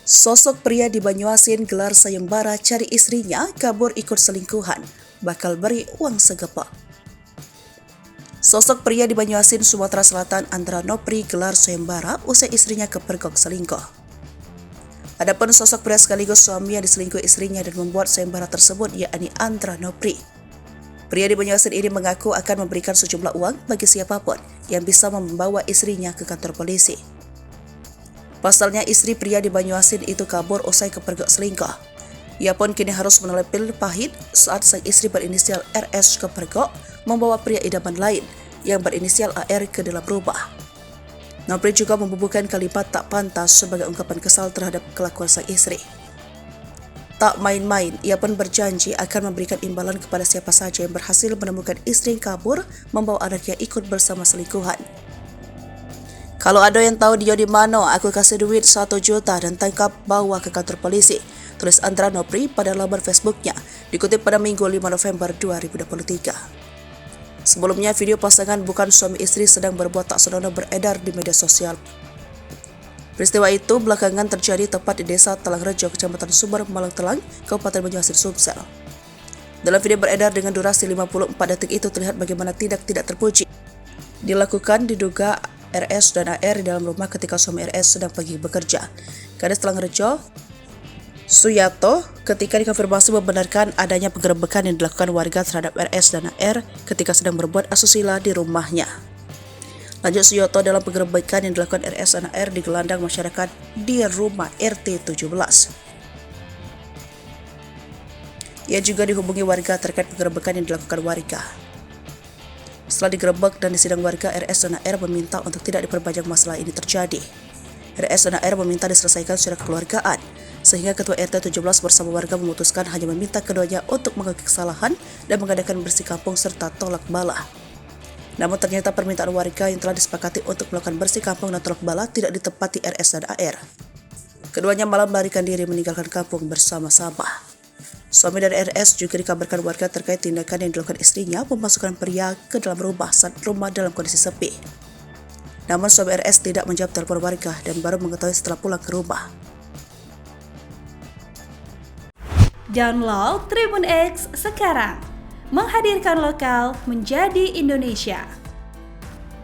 Sosok pria di Banyuasin gelar sayembara cari istrinya kabur ikut selingkuhan, bakal beri uang segepok. Sosok pria di Banyuasin, Sumatera Selatan, Andra Nopri gelar sayembara usai istrinya kepergok selingkuh. Adapun sosok pria sekaligus suami yang diselingkuhi istrinya dan membuat sayembara tersebut yakni Andra Nopri. Pria di Banyuasin ini mengaku akan memberikan sejumlah uang bagi siapapun yang bisa membawa istrinya ke kantor polisi. Pasalnya istri pria di Banyuasin itu kabur usai kepergok selingkuh. Ia pun kini harus menelan pil pahit saat sang istri berinisial RS kepergok membawa pria idaman lain yang berinisial AR ke dalam rumah. Nopri juga membubuhkan kalimat tak pantas sebagai ungkapan kesal terhadap kelakuan sang istri. Tak main-main, ia pun berjanji akan memberikan imbalan kepada siapa saja yang berhasil menemukan istri yang kabur membawa anaknya ikut bersama selingkuhan. Kalau ada yang tahu dia di mana, aku kasih duit 1 juta dan tangkap bawa ke kantor polisi, tulis Andra Nopri pada laman Facebooknya, dikutip pada Minggu 5 November 2023. Sebelumnya, video pasangan bukan suami istri sedang berbuat tak senonoh beredar di media sosial. Peristiwa itu belakangan terjadi tepat di desa Talangrejo, Kecamatan Sumber, Malang Telang, Kabupaten Banyuasin, Sumsel. Dalam video beredar dengan durasi 54 detik itu terlihat bagaimana tidak terpuji dilakukan diduga RS dan AR di dalam rumah ketika suami RS sedang pergi bekerja. Kades Talangrejo, Suyato, ketika dikonfirmasi membenarkan adanya penggerebekan yang dilakukan warga terhadap RS dan AR ketika sedang berbuat asusila di rumahnya. Lanjut Suyoto, dalam penggerebekan yang dilakukan RS dan AR di gelandang masyarakat di rumah RT 17. Ia juga dihubungi warga terkait penggerebekan yang dilakukan warga. Setelah digerebek dan disidang warga, RS dan AR meminta untuk tidak diperpanjang masalah ini terjadi. RS dan AR meminta diselesaikan secara kekeluargaan, sehingga Ketua RT 17 bersama warga memutuskan hanya meminta keduanya untuk mengakui kesalahan dan mengadakan bersih kampung serta tolak bala. Namun ternyata permintaan warga yang telah disepakati untuk melakukan bersih kampung dan tolak bala tidak ditepati RS dan AR. Keduanya malah melarikan diri meninggalkan kampung bersama-sama. Suami dari RS juga dikabarkan warga terkait tindakan yang dilakukan istrinya memasukkan pria ke dalam rumah saat rumah dalam kondisi sepi. Namun suami RS tidak menjawab telepon warga dan baru mengetahui setelah pulang ke rumah. Download Tribun X sekarang, menghadirkan lokal menjadi Indonesia.